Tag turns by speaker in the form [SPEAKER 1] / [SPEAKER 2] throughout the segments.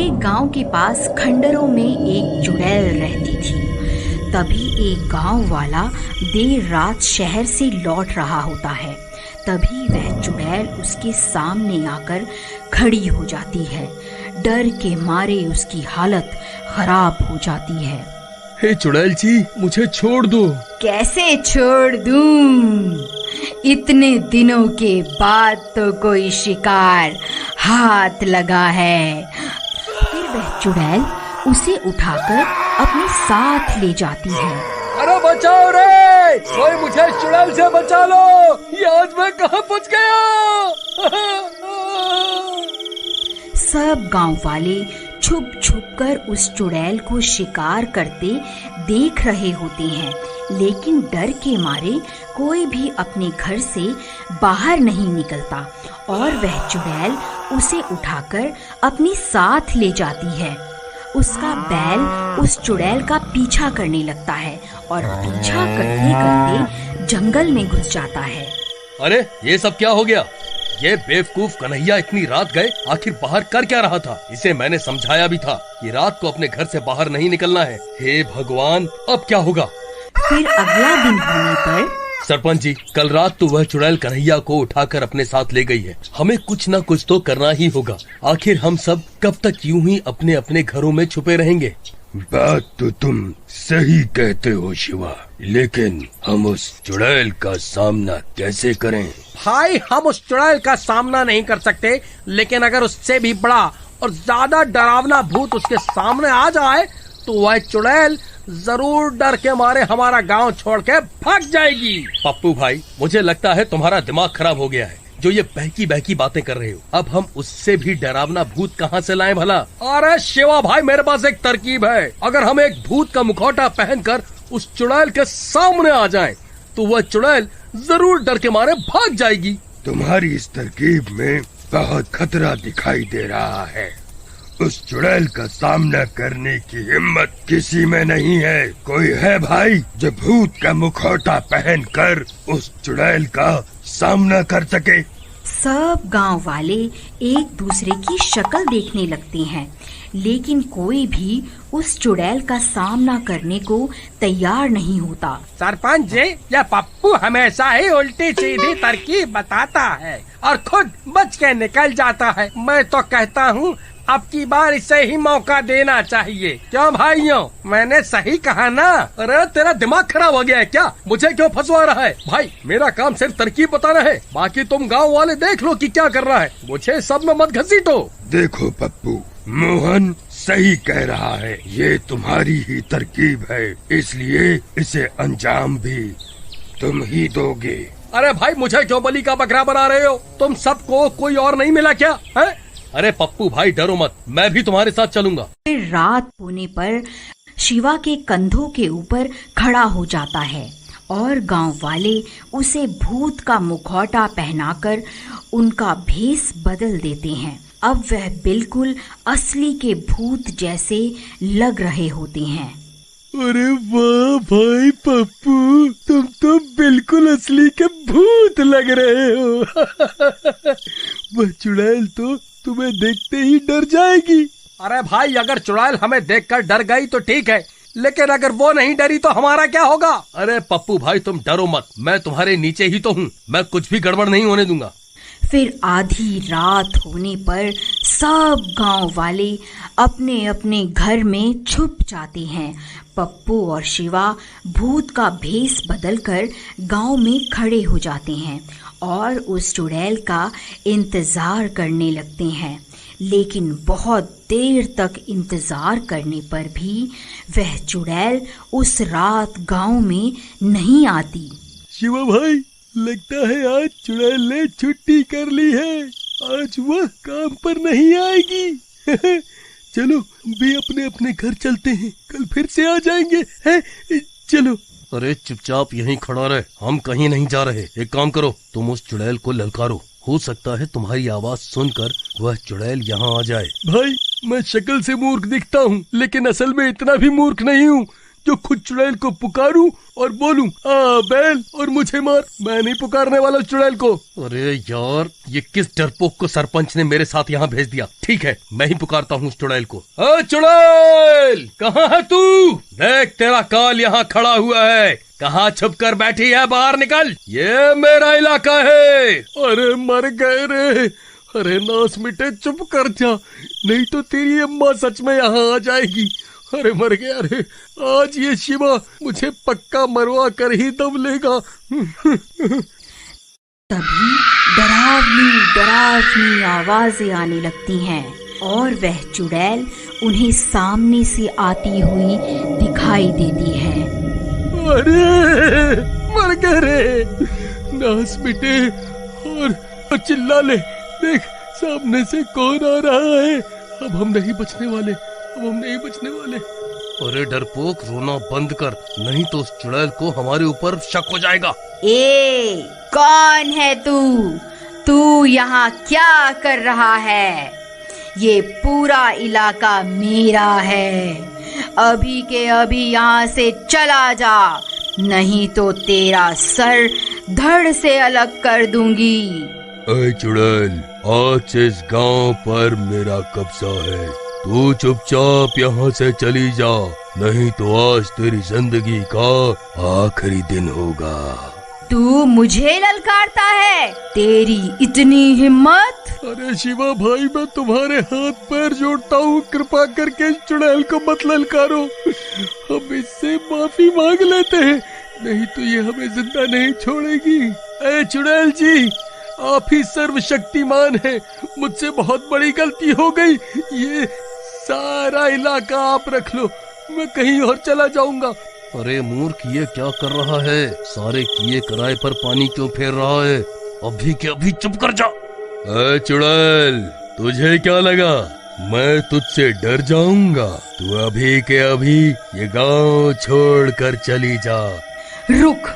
[SPEAKER 1] एक गांव के पास खंडरों में एक चुड़ैल रहती थी। तभी एक गांव वाला देर रात शहर से लौट रहा होता है। तभी वह चुड़ैल उसके सामने आकर खड़ी हो जाती है। डर के मारे उसकी हालत खराब हो जाती है।
[SPEAKER 2] हे चुड़ैल जी, मुझे छोड़ दो।
[SPEAKER 1] कैसे छोड़ दूं? इतने दिनों के बाद तो कोई शिकार हाथ लगा है। फिर वह चुड़ैल उसे उठाकर अपने साथ ले जाती है।
[SPEAKER 2] अरे बचाओ रे, कोई मुझे चुड़ैल से बचा लो। ये आज मैं कहाँ फंस गया।
[SPEAKER 1] सब गांव वाले छुप छुप कर उस चुड़ैल को शिकार करते देख रहे होते हैं, लेकिन डर के मारे कोई भी अपने घर से बाहर नहीं निकलता और वह चुड़ैल उसे उठाकर अपने साथ ले जाती है। उसका बैल उस चुड़ैल का पीछा करने लगता है और पीछा करते करते जंगल में घुस जाता है।
[SPEAKER 2] अरे ये सब क्या हो गया? ये बेवकूफ कन्हैया इतनी रात गए, आखिर बाहर कर क्या रहा था? इसे मैंने समझाया भी था कि रात को अपने घर से बाहर नहीं निकलना है। हे भगवान, अब क्या होगा?
[SPEAKER 1] फिर अगला दिन होने पर
[SPEAKER 2] सरपंच जी, कल रात तो वह चुड़ैल कन्हैया को उठाकर अपने साथ ले गई है। हमें कुछ न कुछ तो करना ही होगा। आखिर हम सब कब तक यूं ही अपने अपने घरों में छुपे रहेंगे?
[SPEAKER 3] बात तो तुम सही कहते हो शिवा, लेकिन हम उस चुड़ैल का सामना कैसे करें?
[SPEAKER 4] भाई, हम उस चुड़ैल का सामना नहीं कर सकते, लेकिन अगर उससे भी बड़ा और ज्यादा डरावना भूत उसके सामने आ जाए तो वह चुड़ैल जरूर डर के मारे हमारा गांव छोड़ के भाग जाएगी।
[SPEAKER 2] पप्पू भाई, मुझे लगता है तुम्हारा दिमाग खराब हो गया है जो ये बहकी बहकी बातें कर रहे हो। अब हम उससे भी डरावना भूत कहाँ से लाएं भला?
[SPEAKER 4] अरे शिवा भाई, मेरे पास एक तरकीब है। अगर हम एक भूत का मुखौटा पहनकर उस चुड़ैल के सामने आ जाएं, तो वह चुड़ैल जरूर डर के मारे भाग जाएगी।
[SPEAKER 3] तुम्हारी इस तरकीब में बहुत खतरा दिखाई दे रहा है। उस चुड़ैल का सामना करने की हिम्मत किसी में नहीं है। कोई है भाई जो भूत का मुखौटा पहनकर उस चुड़ैल का सामना कर सके?
[SPEAKER 1] सब गांव वाले एक दूसरे की शक्ल देखने लगते हैं, लेकिन कोई भी उस चुड़ैल का सामना करने को तैयार नहीं होता।
[SPEAKER 4] सरपंच जी, यह पप्पू हमेशा ही उल्टी सीधी तरकीब बताता है और खुद बच के निकल जाता है। मैं तो कहता हूँ अब की बार इसे ही मौका देना चाहिए। क्यों भाइयों, मैंने सही कहा ना?
[SPEAKER 2] अरे तेरा दिमाग खराब हो गया है क्या? मुझे क्यों फंसवा रहा है? भाई, मेरा काम सिर्फ तरकीब बताना है, बाकी तुम गांव वाले देख लो कि क्या कर रहा है। मुझे सब में मत घसीटो।
[SPEAKER 3] देखो पप्पू, मोहन सही कह रहा है। ये तुम्हारी ही तरकीब है, इसलिए इसे अंजाम भी तुम ही दोगे।
[SPEAKER 2] अरे भाई, मुझे क्यों बलि का बकरा बना रहे हो? तुम सबको कोई और नहीं मिला क्या है? अरे पप्पू भाई, डरो मत, मैं भी तुम्हारे साथ चलूंगा।
[SPEAKER 1] फिर रात होने पर शिवा के कंधों के ऊपर खड़ा हो जाता है और गांव वाले उसे भूत का मुखौटा पहनाकर उनका भेष बदल देते हैं। अब वह बिल्कुल असली के भूत जैसे लग रहे होते हैं।
[SPEAKER 3] अरे वाह भाई पप्पू, तुम तो बिल्कुल असली के भूत लग रहे हो। वह चुड़ैल तो तुम्हें देखते ही डर जाएगी।
[SPEAKER 4] अरे भाई, अगर चुड़ैल हमें देखकर डर गई तो ठीक है, लेकिन अगर वो नहीं डरी तो हमारा क्या होगा?
[SPEAKER 2] अरे पप्पू भाई, तुम डरो मत, मैं तुम्हारे नीचे ही तो हूँ। मैं कुछ भी गड़बड़ नहीं होने दूंगा।
[SPEAKER 1] फिर आधी रात होने पर सब गांव वाले अपने अपने घर में छुप जाते हैं। पप्पू और शिवा भूत का भेष बदलकर गांव में खड़े हो जाते हैं और उस चुड़ैल का इंतजार करने लगते हैं, लेकिन बहुत देर तक इंतजार करने पर भी वह चुड़ैल उस रात गांव में नहीं आती।
[SPEAKER 3] शिवा भाई, लगता है आज चुड़ैल ने छुट्टी कर ली है। आज वह काम पर नहीं आएगी। चलो भी अपने अपने घर चलते हैं, कल फिर से आ जाएंगे। है चलो।
[SPEAKER 2] अरे चुपचाप यहीं खड़ा रहे, हम कहीं नहीं जा रहे। एक काम करो, तुम उस चुड़ैल को ललकारो। हो सकता है तुम्हारी आवाज सुनकर वह चुड़ैल यहाँ आ जाए।
[SPEAKER 3] भाई, मैं शक्ल से मूर्ख दिखता हूँ, लेकिन असल में इतना भी मूर्ख नहीं हूँ।
[SPEAKER 2] जो खुद चुड़ैल को पुकारूं और बोलूं आ बैल और मुझे मार। मैं नहीं पुकारने वाला चुड़ैल को। अरे यार, ये किस डरपोक को सरपंच ने मेरे साथ यहाँ भेज दिया। ठीक है, मैं ही पुकारता हूँ उस चुड़ैल को। चुड़ैल, कहाँ है तू? देख, तेरा काल यहाँ खड़ा हुआ है। कहाँ छुप कर बैठी है? बाहर निकल, ये मेरा इलाका है। अरे मर गए रे। अरे नास मिटे, चुप कर जा, नहीं तो तेरी अम्मा सच में यहाँ आ जाएगी। अरे मर गया रे, आज ये शिवा मुझे पक्का मरवा कर ही दम लेगा।
[SPEAKER 1] तभी डरावनी डरावनी आवाजें आने लगती हैं और वह चुड़ैल उन्हें सामने से आती हुई दिखाई देती है।
[SPEAKER 2] अरे मर गए रे, नास मिटे, और चिल्ला ले। देख, सामने से कौन आ रहा है। अब हम नहीं बचने वाले, अब हम नहीं बचने वाले। अरे डरपोक, रोना बंद कर, नहीं तो उस चुड़ैल को हमारे ऊपर शक हो जाएगा।
[SPEAKER 1] कौन है तू? तू यहाँ क्या कर रहा है? ये पूरा इलाका मेरा है। अभी के अभी यहाँ से चला जा, नहीं तो तेरा सर धड़ से अलग कर दूंगी।
[SPEAKER 3] ऐ चुड़ैल, आज से इस गांव पर मेरा कब्जा है। तू चुपचाप यहाँ से चली जा, नहीं तो आज तेरी जिंदगी का आखिरी दिन होगा।
[SPEAKER 1] तू मुझे ललकारता है? तेरी इतनी हिम्मत?
[SPEAKER 2] अरे शिवा भाई, मैं तुम्हारे हाथ पैर जोड़ता हूँ, कृपा करके इस चुड़ैल को मत ललकारो। हम इससे माफी मांग लेते हैं, नहीं तो ये हमें जिंदा नहीं छोड़ेगी। ऐ चुड़ैल जी, आप ही सर्वशक्तिमान हैं। मुझसे बहुत बड़ी गलती हो गई। ये सारा इलाका आप रख लो, मैं कहीं और चला जाऊंगा। अरे मूर्ख, ये क्या कर रहा है? सारे किए कराए पर पानी क्यों फेर रहा है? अभी के अभी चुप कर जा। चुड़ैल, तुझे क्या लगा मैं तुझसे डर जाऊंगा? तू अभी के अभी ये गांव छोड़कर चली जा।
[SPEAKER 1] रुक,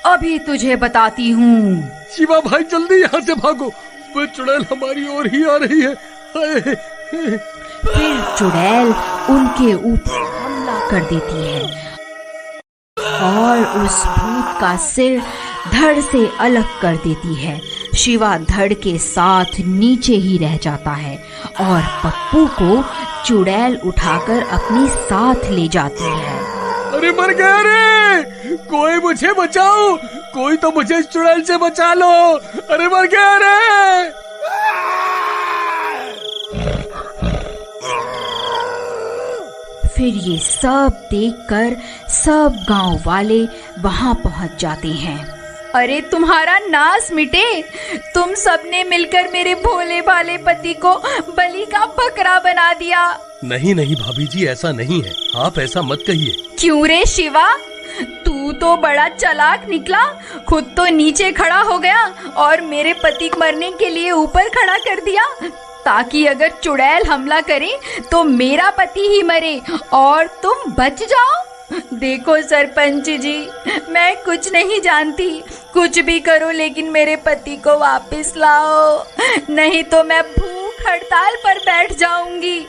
[SPEAKER 1] अभी तुझे बताती हूँ।
[SPEAKER 2] शिवा भाई, जल्दी यहाँ से भागो, वो चुड़ैल हमारी ओर ही आ रही है।
[SPEAKER 1] फिर चुड़ैल उनके ऊपर हमला कर देती है और उस भूत का सिर धड़ से अलग कर देती है। शिवा धड़ के साथ नीचे ही रह जाता है और पप्पू को चुड़ैल उठाकर अपने साथ ले जाती है।
[SPEAKER 2] अरे मर गया रे, कोई मुझे बचाओ, कोई तो मुझे इस चुड़ैल से बचा लो। अरे मर गया रे।
[SPEAKER 1] फिर ये सब देखकर सब गांव वाले वहां पहुंच जाते हैं। अरे तुम्हारा नाश मिटे, तुम सबने मिलकर मेरे भोले भाले पति को बलि का बकरा बना दिया।
[SPEAKER 2] नहीं नहीं भाभी जी, ऐसा नहीं है, आप ऐसा मत कहिए।
[SPEAKER 1] क्यों रे शिवा, तू तो बड़ा चालाक निकला। खुद तो नीचे खड़ा हो गया और मेरे पति को मरने के लिए ऊपर खड़ा कर दिया, ताकि अगर चुड़ैल हमला करे तो मेरा पति ही मरे और तुम बच जाओ। देखो सरपंच जी, मैं कुछ नहीं जानती, कुछ भी करो लेकिन मेरे पति को वापस लाओ, नहीं तो मैं भूख हड़ताल पर बैठ जाऊंगी।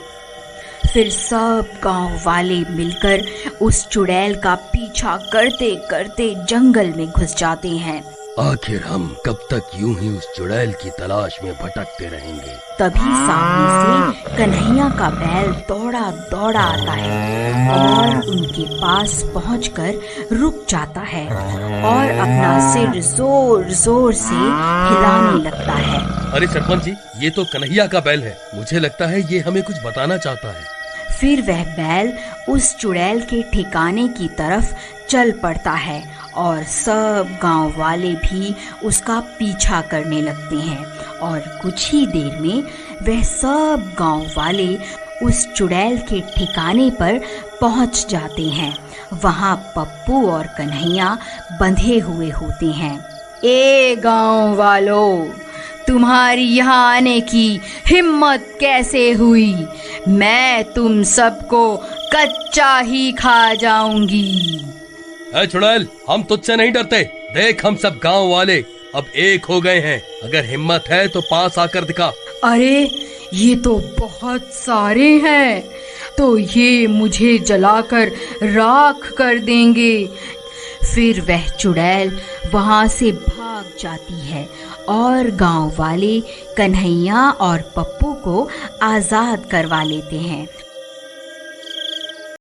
[SPEAKER 1] फिर सब गांव वाले मिलकर उस चुड़ैल का पीछा करते करते जंगल में घुस जाते हैं।
[SPEAKER 3] आखिर हम कब तक यूं ही उस चुड़ैल की तलाश में भटकते रहेंगे?
[SPEAKER 1] तभी सामने से कन्हैया का बैल दौड़ा दौड़ा आता है और उनके पास पहुंचकर रुक जाता है और अपना सिर जोर जोर से हिलाने लगता है।
[SPEAKER 2] अरे सरपंच जी, ये तो कन्हैया का बैल है, मुझे लगता है ये हमें कुछ बताना चाहता है।
[SPEAKER 1] फिर वह बैल उस चुड़ैल के ठिकाने की तरफ चल पड़ता है और सब गांव वाले भी उसका पीछा करने लगते हैं और कुछ ही देर में वह सब गांव वाले उस चुड़ैल के ठिकाने पर पहुंच जाते हैं। वहां पप्पू और कन्हैया बंधे हुए होते हैं। ए गांव वालों, तुम्हारी यहाँ आने की हिम्मत कैसे हुई? मैं तुम सबको कच्चा ही खा जाऊंगी।
[SPEAKER 2] ऐ चुड़ैल, हम तुझसे नहीं डरते। देख, हम सब गांव वाले अब एक हो गए हैं। अगर हिम्मत है तो पास आकर दिखा।
[SPEAKER 1] अरे ये तो बहुत सारे हैं, तो ये मुझे जलाकर राख कर देंगे। फिर वह चुड़ैल वहां से भाग जाती है और गांव वाले कन्हैया और पप्पू को आजाद करवा लेते हैं।